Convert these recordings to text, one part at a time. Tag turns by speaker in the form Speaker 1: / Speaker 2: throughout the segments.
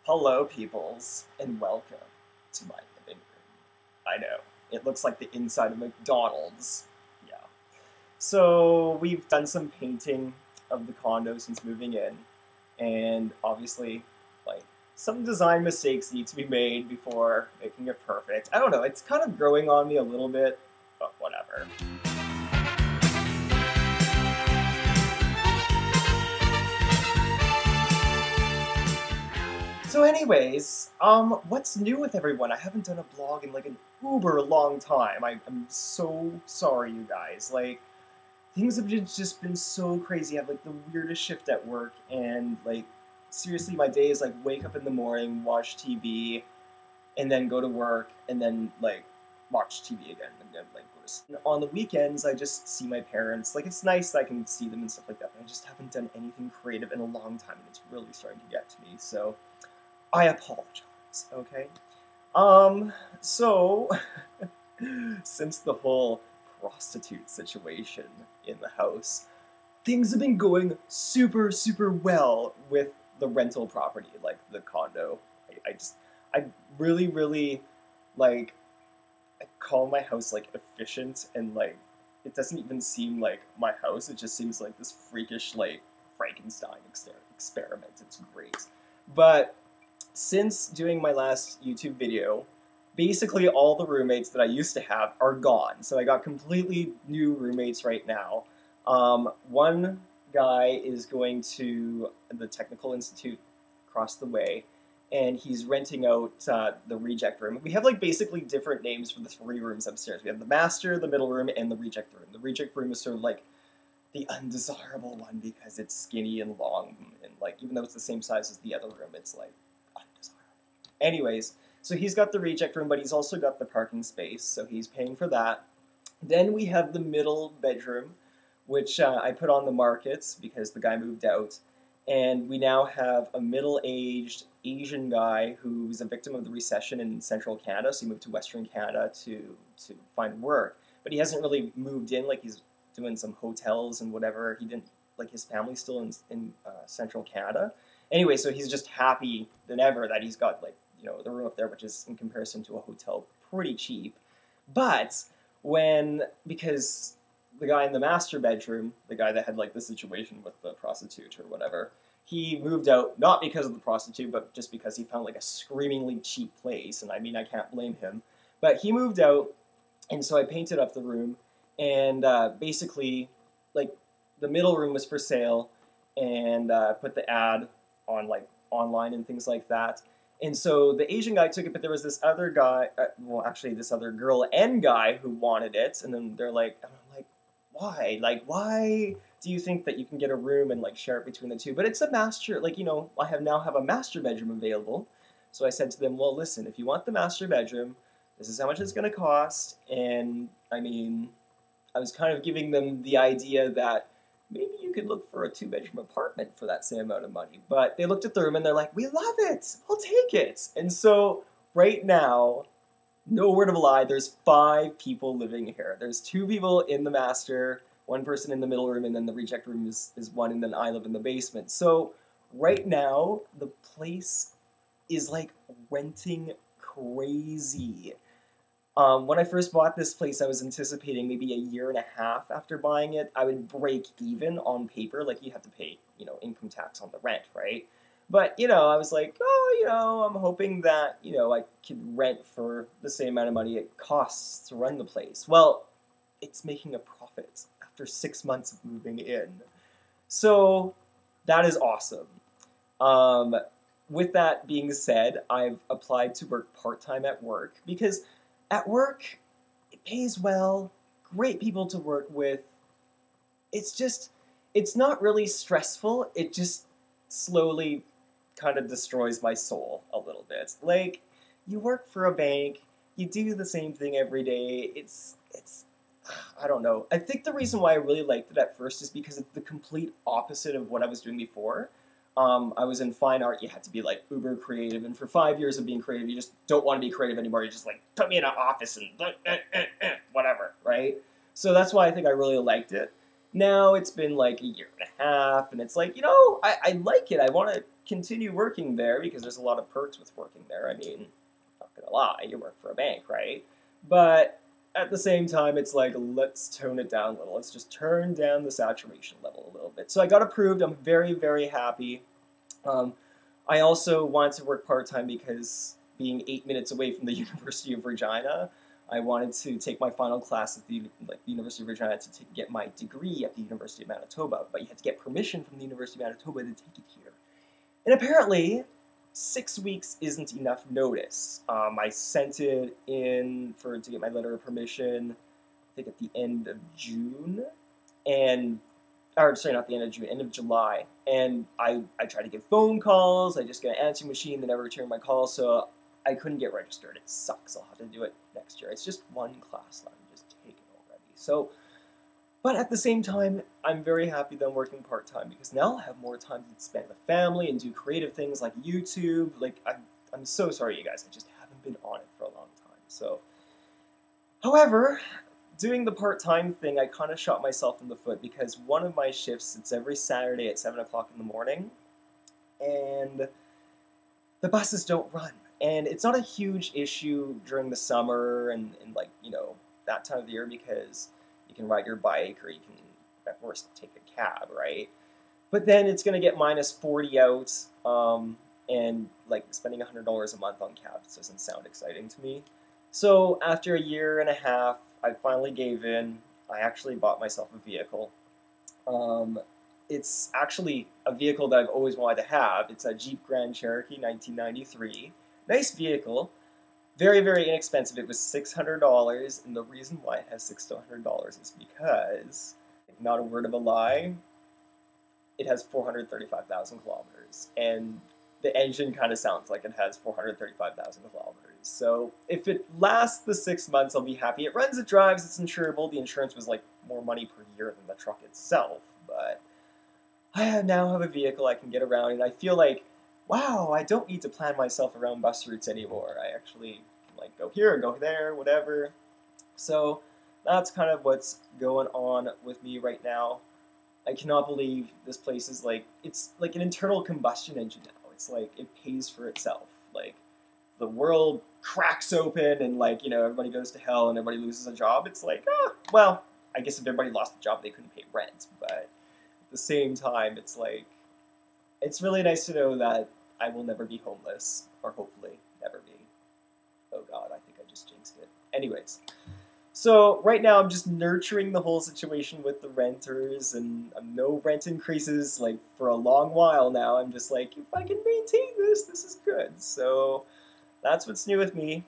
Speaker 1: Hello, peoples, and welcome to my living room. I know, it looks like the inside of McDonald's. Yeah. So, we've done some painting of the condo since moving in, and obviously, like, some design mistakes need to be made before making it perfect. I don't know, it's kind of growing on me a little bit, but whatever. So anyways, what's new with everyone? I haven't done a vlog in like an uber long time. I'm so sorry, you guys. Like, things have just been so crazy. I have like the weirdest shift at work, and like, seriously, my day is like wake up in the morning, watch TV, and then go to work, and then like watch TV again, and then like go to sleep. On the weekends, I just see my parents. Like, it's nice that I can see them and stuff like that, but I just haven't done anything creative in a long time, and it's really starting to get to me. So I apologize, okay? So, since the whole prostitute situation in the house, things have been going super well with the rental property, like the condo. I really, like, I call my house, like, efficient, and, like, it doesn't even seem like my house, it just seems like this freakish, like, Frankenstein experiment. It's great. But since doing my last YouTube video, basically all the roommates that I used to have are gone. So I got completely new roommates right now. One guy is going to the Technical Institute across the way, and he's renting out the reject room. We have like basically different names for the three rooms upstairs. We have the master, the middle room, and the reject room. The reject room is sort of like the undesirable one because it's skinny and long, and like even though it's the same size as the other room, it's like undesirable. Anyways, so he's got the reject room, but he's also got the parking space, so he's paying for that. Then we have the middle bedroom, which I put on the market because the guy moved out, and we now have a middle-aged Asian guy who's a victim of the recession in central Canada, so he moved to Western Canada to find work, but he hasn't really moved in, like he's doing some hotels and whatever. He didn't, like, his family's still in central Canada. Anyway, so he's just happy than ever that he's got, like, you know, the room up there, which is, in comparison to a hotel, pretty cheap. But because the guy in the master bedroom, the guy that had, like, the situation with the prostitute or whatever, he moved out, not because of the prostitute, but just because he found, like, a screamingly cheap place, and I mean, I can't blame him. But he moved out, and so I painted up the room, and basically, like, the middle room was for sale, and put the ad on, like, online and things like that. And so the Asian guy took it, but there was this other guy, well, actually this other girl and guy who wanted it, and then they're like, and I'm like, why? Like, why do you think that you can get a room and, like, share it between the two? But it's a master, like, you know, I now have a master bedroom available. So I said to them, well, listen, if you want the master bedroom, this is how much it's going to cost. And, I mean, I was kind of giving them the idea that maybe you could look for a two-bedroom apartment for that same amount of money. But they looked at the room and they're like, we love it, we'll take it. And so right now, no word of a lie, there's 5 people living here. There's 2 people in the master, 1 person in the middle room, and then the reject room is 1, and then I live in the basement. So right now, the place is like renting crazy. When I first bought this place, I was anticipating maybe a year and a half after buying it, I would break even on paper. Like, you have to pay, you know, income tax on the rent, right? But, you know, I was like, oh, you know, I'm hoping that, you know, I could rent for the same amount of money it costs to run the place. Well, it's making a profit after 6 months of moving in. So that is awesome. With that being said, I've applied to work part-time at work because at work, it pays well, great people to work with. It's just, it's not really stressful. It just slowly kind of destroys my soul a little bit. Like, you work for a bank, you do the same thing every day. It's, I don't know. I think the reason why I really liked it at first is because it's the complete opposite of what I was doing before. I was in fine art, you had to be like uber creative, and for 5 years of being creative, you just don't want to be creative anymore. You're just like, put me in an office and whatever, right? So that's why I think I really liked it. Now it's been like a year and a half, and it's like, you know, I like it. I want to continue working there because there's a lot of perks with working there. I mean, not gonna lie, you work for a bank, right? But at the same time, it's like, let's tone it down a little. Let's just turn down the saturation level a little bit. So I got approved. I'm very, very happy. I also wanted to work part-time because being 8 minutes away from the University of Regina, I wanted to take my final class at the University of Regina to get my degree at the University of Manitoba, but you had to get permission from the University of Manitoba to take it here. And apparently, 6 weeks isn't enough notice. I sent it in to get my letter of permission, I think at the end of June, or sorry, not the end of June, end of July. And I tried to get phone calls, I just got an answering machine, they never returned my calls, so I couldn't get registered. It sucks, I'll have to do it next year. It's just one class left, just take it already. So, but at the same time, I'm very happy that I'm working part-time because now I'll have more time to spend with family and do creative things like YouTube. Like, I'm so sorry, you guys. I just haven't been on it for a long time. So, however, doing the part-time thing, I kind of shot myself in the foot because one of my shifts, it's every Saturday at 7 o'clock in the morning, and the buses don't run. And it's not a huge issue during the summer and like, you know, that time of the year because you can ride your bike or you can, at worst, take a cab, right? But then it's going to get minus 40 out, and like spending $100 a month on cabs doesn't sound exciting to me. So after a year and a half, I finally gave in. I actually bought myself a vehicle. It's actually a vehicle that I've always wanted to have. It's a Jeep Grand Cherokee 1993. Nice vehicle. Very, very inexpensive. It was $600, and the reason why it has $600 is because, not a word of a lie, it has 435,000 kilometers, and the engine kind of sounds like it has 435,000 kilometers. So if it lasts the 6 months, I'll be happy. It runs, it drives, it's insurable. The insurance was like more money per year than the truck itself, but I now have a vehicle I can get around, and I feel like, wow, I don't need to plan myself around bus routes anymore. I actually can like go here, go there, whatever. So that's kind of what's going on with me right now. I cannot believe this place is like, it's like an internal combustion engine now. It's like, it pays for itself. Like, the world cracks open and like, you know, everybody goes to hell and everybody loses a job. It's like, well, I guess if everybody lost a job, they couldn't pay rent. But at the same time, it's like, it's really nice to know that I will never be homeless, or hopefully never be. Oh God, I think I just jinxed it. Anyways, so right now I'm just nurturing the whole situation with the renters, and no rent increases like for a long while now. I'm just like, if I can maintain this, this is good. So that's what's new with me.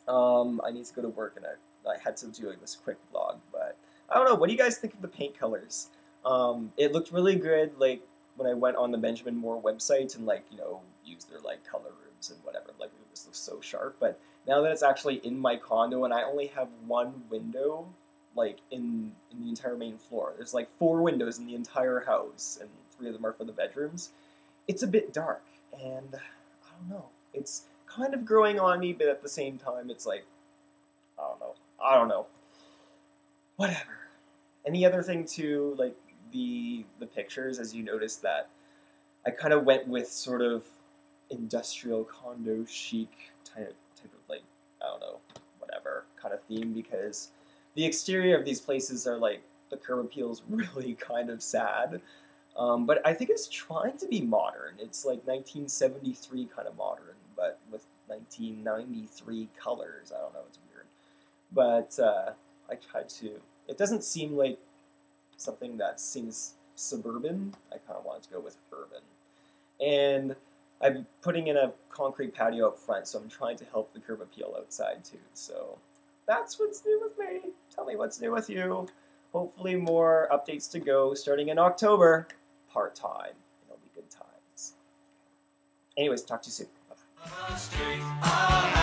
Speaker 1: I need to go to work, and I had to do this quick vlog, but I don't know. What do you guys think of the paint colors? It looked really good, like, when I went on the Benjamin Moore website and, like, you know, used their, like, color rooms and whatever, like, it just looks so sharp. But now that it's actually in my condo and I only have one window, like, in the entire main floor, there's, like, 4 windows in the entire house, and 3 of them are for the bedrooms, it's a bit dark, and I don't know. It's kind of growing on me, but at the same time, it's like, I don't know. Whatever. And the other thing, too, like, the pictures, as you notice that I kind of went with sort of industrial condo chic type of like, I don't know, whatever kind of theme, because the exterior of these places are like, the curb appeal is really kind of sad, but I think it's trying to be modern. It's like 1973 kind of modern, but with 1993 colors. I don't know, it's weird, but I tried to, it doesn't seem like something that seems suburban. I kind of wanted to go with urban. And I'm putting in a concrete patio up front, so I'm trying to help the curb appeal outside too. So that's what's new with me. Tell me what's new with you. Hopefully more updates to go starting in October. Part-time. It'll be good times. Anyways, talk to you soon. Bye.